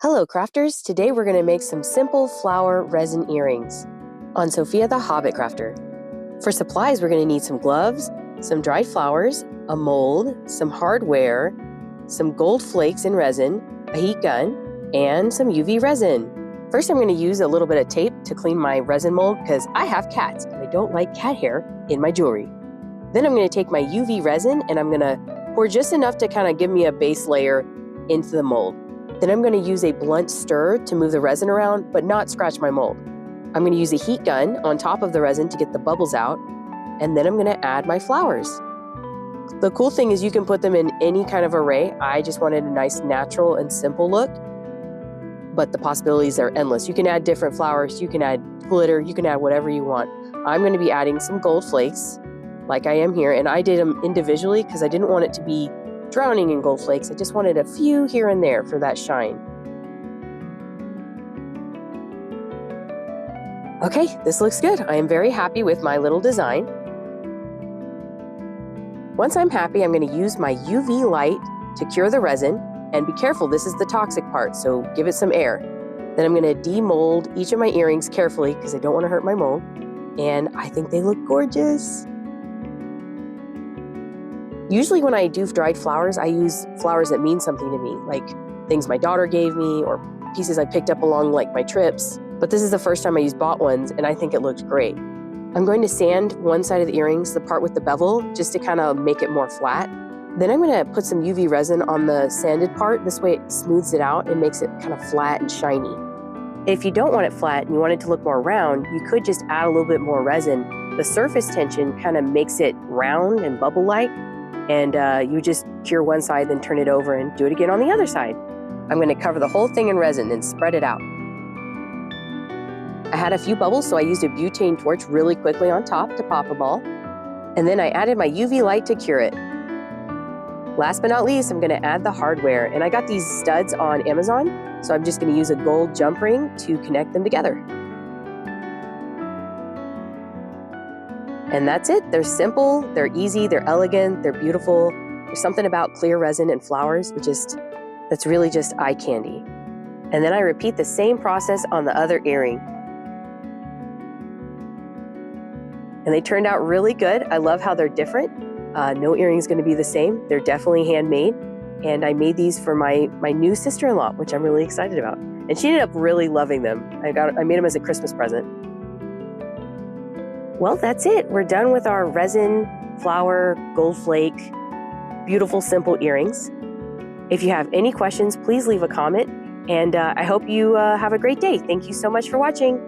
Hello crafters, today we're going to make some simple flower resin earrings on Sophia the Hobbit Crafter. For supplies we're going to need some gloves, some dried flowers, a mold, some hardware, some gold flakes in resin, a heat gun, and some UV resin. First I'm going to use a little bit of tape to clean my resin mold because I have cats and I don't like cat hair in my jewelry. Then I'm going to take my UV resin and I'm going to pour just enough to kind of give me a base layer into the mold. Then I'm going to use a blunt stir to move the resin around, but not scratch my mold. I'm going to use a heat gun on top of the resin to get the bubbles out, and then I'm going to add my flowers. The cool thing is you can put them in any kind of array. I just wanted a nice natural and simple look, but the possibilities are endless. You can add different flowers, you can add glitter, you can add whatever you want. I'm going to be adding some gold flakes, like I am here, and I did them individually because I didn't want it to be drowning in gold flakes. I just wanted a few here and there for that shine. Okay, this looks good. I am very happy with my little design. Once I'm happy, I'm going to use my UV light to cure the resin. And be careful, this is the toxic part, so give it some air. Then I'm going to demold each of my earrings carefully because I don't want to hurt my mold. And I think they look gorgeous. Usually when I do dried flowers, I use flowers that mean something to me, like things my daughter gave me or pieces I picked up along like my trips. But this is the first time I used bought ones and I think it looks great. I'm going to sand one side of the earrings, the part with the bevel, just to kind of make it more flat. Then I'm going to put some UV resin on the sanded part. This way it smooths it out and makes it kind of flat and shiny. If you don't want it flat and you want it to look more round, you could just add a little bit more resin. The surface tension kind of makes it round and bubble-like. And you just cure one side, then turn it over and do it again on the other side. I'm going to cover the whole thing in resin and spread it out. I had a few bubbles, so I used a butane torch really quickly on top to pop a ball. And then I added my UV light to cure it. Last but not least, I'm going to add the hardware. And I got these studs on Amazon, so I'm just going to use a gold jump ring to connect them together. And that's it. They're simple, they're easy, they're elegant, they're beautiful. There's something about clear resin and flowers that's really just eye candy. And then I repeat the same process on the other earring. And they turned out really good. I love how they're different. No earring is going to be the same. They're definitely handmade. And I made these for my new sister-in-law, which I'm really excited about. And she ended up really loving them. I made them as a Christmas present. Well, that's it. We're done with our resin, flower, gold flake, beautiful, simple earrings. If you have any questions, please leave a comment. And I hope you have a great day. Thank you so much for watching.